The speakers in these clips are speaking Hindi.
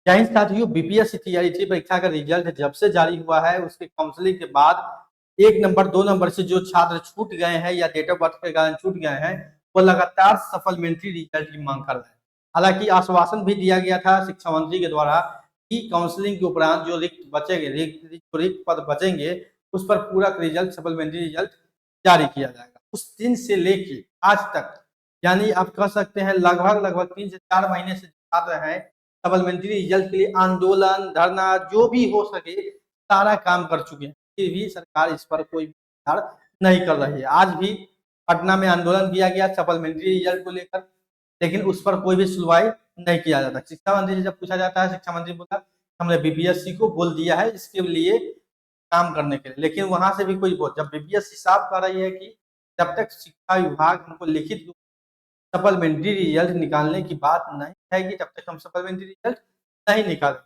जय हिंद साथियों, बीपीएससी टीआरई परीक्षा का रिजल्ट जब से जारी हुआ है उसके काउंसलिंग के बाद 1 नंबर 2 नंबर से जो छात्र छूट गए हैं या डेट ऑफ बर्थ के कारण छूट गए हैं वो लगातार सप्लीमेंट्री रिजल्ट की मांग कर रहे हैं। हालांकि आश्वासन भी दिया गया था शिक्षा मंत्री के द्वारा कि काउंसलिंग के उपरांत जो रिक्त बचेंगे रिक्त पद बचेंगे उस पर पूरा रिजल्ट सप्लीमेंट्री रिजल्ट जारी किया जाएगा। उस दिन से लेके आज तक यानी आप कह सकते हैं लगभग 3 से 4 महीने से छात्र हैं सप्लीमेंट्री रिजल्ट के लिए आंदोलन धरना जो भी हो सके सारा काम कर चुके हैं, फिर भी सरकार इस पर कोई विचार नहीं कर रही है। आज भी पटना में आंदोलन किया गया सप्लीमेंट्री रिजल्ट को लेकर, लेकिन उस पर कोई भी सुनवाई नहीं किया जाता। शिक्षा मंत्री से जब पूछा जाता है, शिक्षा मंत्री बोला हमने बीपीएससी को बोल दिया है इसके लिए काम करने के लिए, लेकिन वहां से भी कोई बोल जब बीपीएससी साफ कर रही है कि जब तक शिक्षा विभाग हमको लिखित सप्लीमेंट्री रिजल्ट निकालने की बात नहीं है कि तब तक हम सप्लीमेंट्री रिजल्ट नहीं निकालेंगे।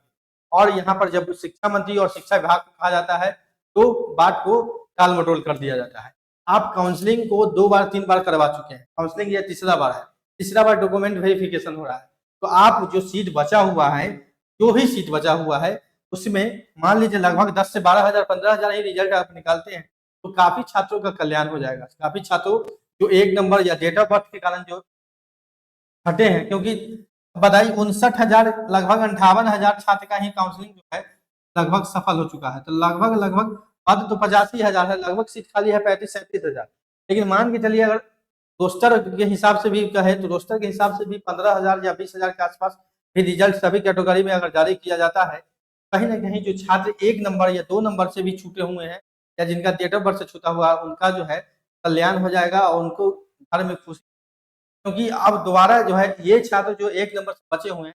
और यहाँ पर जब शिक्षा मंत्री और शिक्षा विभाग को कहा जाता है तो बात को टाल मटोल कर दिया जाता है। आप काउंसलिंग को 2 बार 3 बार करवा चुके हैं, काउंसलिंग ये तीसरा बार है, तीसरा बार डॉक्यूमेंट वेरिफिकेशन हो रहा है। तो आप जो सीट बचा हुआ है, जो भी सीट बचा हुआ है उसमें मान लीजिए लगभग 10 से 12,000 15,000 ही रिजल्ट आप निकालते हैं तो काफी छात्रों का कल्याण हो जाएगा। काफी छात्रों जो 1 नंबर या डेट ऑफ बर्थ के कारण जो हटे हैं, क्योंकि बताइए 59,000 लगभग 58,000 छात्र का ही काउंसलिंग जो है लगभग सफल हो चुका है। तो लगभग पद तो 85,000 है, लगभग सीट खाली है 35-37,000। लेकिन मान के चलिए अगर रोस्टर के हिसाब से भी कहे तो रोस्टर के हिसाब से भी 15,000 या 20,000 के आसपास भी रिजल्ट सभी कैटेगरी में अगर जारी किया जाता है, कहीं ना कहीं जो छात्र 1 नंबर या 2 नंबर से भी छूटे हुए हैं या जिनका डेट ऑफ बर्थ से छूटा हुआ उनका जो है कल्याण हो जाएगा और उनको घर में खुशी, क्योंकि अब दोबारा जो है ये छात्र जो 1 नंबर से बचे हुए हैं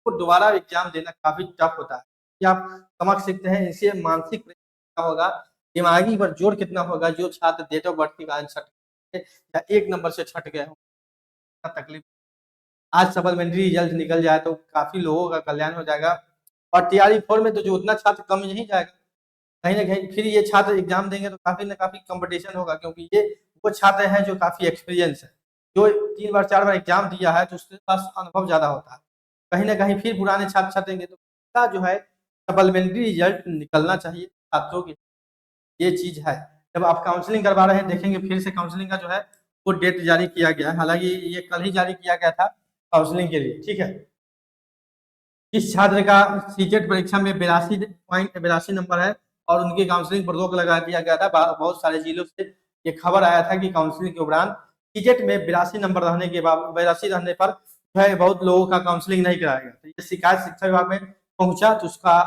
वो दोबारा एग्जाम देना काफी टफ होता है। कि आप समझ सकते हैं इसे मानसिक कितना होगा, दिमागी पर जोर कितना होगा जो छात्र डेट ऑफ बर्थ के कारण छट गए या 1 नंबर से छट गए हो तकलीफ। आज सप्लीमेंट्री रिजल्ट निकल जाए तो काफी लोगों का कल्याण हो जाएगा और टीआरई 4 में तो जो उतना छात्र कम नहीं जाएगा, कहीं ना कहीं फिर ये छात्र एग्जाम देंगे तो काफी ना काफी कंपटीशन होगा, क्योंकि ये वो छात्र हैं जो काफी एक्सपीरियंस है, जो 3 बार 4 बार एग्जाम दिया है तो उसके पास अनुभव ज्यादा होता है। कहीं ना कहीं फिर पुराने छात्र छटेंगे तो इसका जो है सप्लीमेंट्री रिजल्ट निकलना चाहिए छात्रों की, ये चीज है। जब आप काउंसलिंग करवा रहे हैं देखेंगे फिर से काउंसलिंग का जो है वो डेट जारी किया गया है, हालांकि ये कल ही जारी किया गया था काउंसलिंग के लिए। ठीक है, इस छात्र का सीटेट परीक्षा में 82 नंबर है और उनकी काउंसलिंग पर रोक लगा दिया गया था। बहुत सारे जिलों से ये खबर आया था कि काउंसलिंग के दौरान सीटेट में 82 नंबर रहने के बाद 82 रहने पर जो है बहुत लोगों का काउंसलिंग नहीं कराया गया। तो ये शिकायत शिक्षा विभाग में पहुंचा तो उसका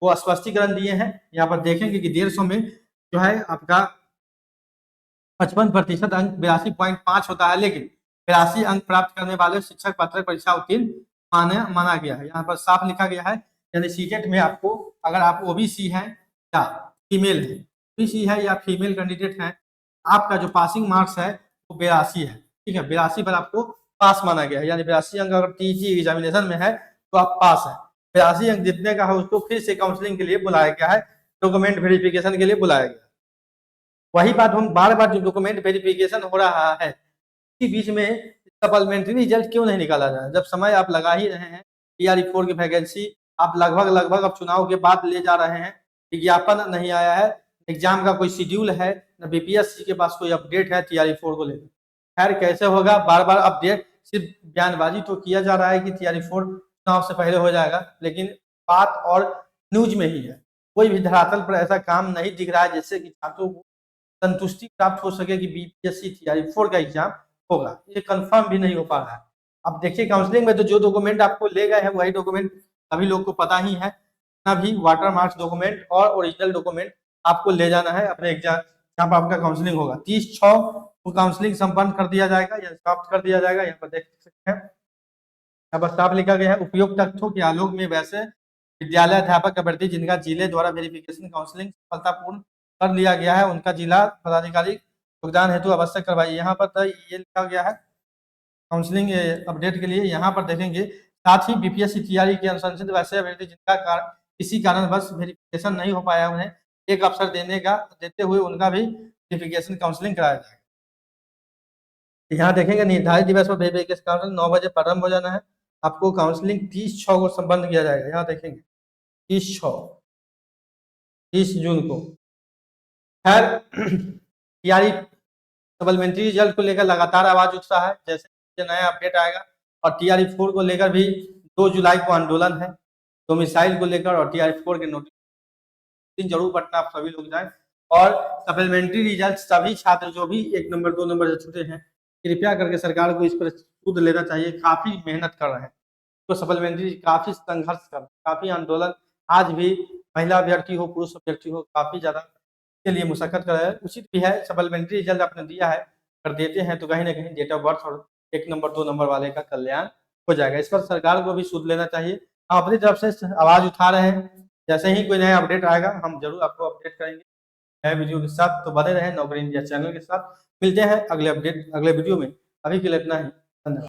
वो स्पष्टीकरण दिए हैं। यहाँ पर देखेंगे कि 150 में जो है आपका 55% अंक 82.5 होता है, लेकिन 82 अंक प्राप्त करने वाले शिक्षक पात्रता परीक्षा उत्तीर्ण माना गया है। यहाँ पर साफ लिखा गया है, यानी सीटेट में आपको अगर आप ओबीसी हैं या फीमेल है, ओबीसी है या फीमेल कैंडिडेट है, आपका जो पासिंग मार्क्स है वो 82 है। ठीक है, 82 पर आपको पास माना गया है, यानी 82 अंक अगर टीजी एग्जामिनेशन में है तो आप पास है। 82 अंक जितने का है उसको फिर से काउंसलिंग के लिए बुलाया गया है, डॉक्यूमेंट वेरिफिकेशन के लिए बुलाया गया। वही बात हम बार बार जो डॉक्यूमेंट वेरिफिकेशन हो रहा है इसी बीच में सप्लीमेंट्री रिजल्ट क्यों नहीं निकाला जाए, जब समय आप लगा ही रहे हैं। टीआरई 4 की वैकेंसी आप लगभग अब चुनाव के बाद ले जा रहे हैं, विज्ञापन नहीं आया है, एग्जाम का कोई शेड्यूल है न बीपीएससी के पास कोई अपडेट है टीआरई 4 को लेकर। खैर कैसे होगा, बार बार अपडेट सिर्फ बयानबाजी तो किया जा रहा है कि टीआरई 4 चुनाव से पहले हो जाएगा, लेकिन बात और न्यूज में ही है। कोई भी धरातल पर ऐसा काम नहीं दिख रहा है जिससे कि छात्रों को संतुष्टि प्राप्त हो सके कि बीपीएससी टीआरई 4 का एग्जाम होगा, ये कंफर्म भी नहीं हो पा रहा है। अब देखिए काउंसलिंग में तो जो डॉक्यूमेंट आपको ले गए हैं वही डॉक्यूमेंट सभी लोग को पता ही है, ना भी वाटर मार्क्स डॉक्यूमेंट और ओरिजिनल डॉक्यूमेंट आपको ले जाना है अपने एग्जाम जहाँ पर आपका काउंसलिंग होगा। 30/6 को काउंसलिंग संपन्न कर दिया जाएगा या समाप्त कर दिया जाएगा। यहाँ पर देख सकते हैं, यहाँ पर साफ लिखा गया है उपयुक्त तथ्यों के आलोक में वैसे विद्यालय अध्यापक अभ्यर्थी जिनका जिले द्वारा वेरिफिकेशन काउंसलिंग सफलतापूर्ण कर लिया गया है उनका जिला पदाधिकारी योगदान हेतु आवश्यक करवाइए। यहाँ पर तो ये लिखा गया है काउंसलिंग अपडेट के लिए। यहाँ पर देखेंगे साथ ही बीपीएससी टीआरई के अनुशंसित वैसे अभ्यर्थी जिनका किसी कारणवश वेरिफिकेशन नहीं हो पाया उन्हें एक अवसर देते हुए उनका भी वेरिफिकेशन काउंसलिंग कराया जाएगा। यहाँ देखेंगे निर्धारित दिवस पर वेरिफिकेशन काउंसलिंग 9 बजे प्रारंभ हो जाना है आपको काउंसलिंग 30/6 को संपन्न किया जाएगा। यहाँ देखेंगे 30 जून को। खैर तैयारी सप्लीमेंट्री रिजल्ट को लेकर लगातार आवाज उठ रहा है, जैसे नया अपडेट आएगा। और टीआरई 4 को लेकर भी 2 जुलाई को आंदोलन है, तो मिसाइल को लेकर और टीआरई 4 के नोटिस जरूर पढ़ना आप सभी लोग जाएं। और सप्लीमेंट्री रिजल्ट सभी छात्र जो भी 1 नंबर 2 नंबर से छूटे हैं, कृपया करके सरकार को इस पर सूद लेना चाहिए। काफी मेहनत कर रहे हैं तो सप्लीमेंट्री, काफी संघर्ष कर, काफी आंदोलन, आज भी महिला अभ्यर्थी हो पुरुष अभ्यर्थी हो काफी ज्यादा के लिए मुशक्कत कर रहे हैं। उचित भी है, सप्लीमेंट्री रिजल्ट आपने दिया है, कर देते हैं तो कहीं ना कहीं डेट ऑफ बर्थ और 1 नंबर 2 नंबर वाले का कल्याण हो जाएगा। इस पर सरकार को भी सूद लेना चाहिए। हम अपनी तरफ से आवाज उठा रहे हैं, जैसे ही कोई नया अपडेट आएगा हम जरूर आपको अपडेट करेंगे नए वीडियो के साथ। तो बने रहें नौकरी इंडिया चैनल के साथ। मिलते हैं अगले वीडियो में। अभी के लिए इतना ही।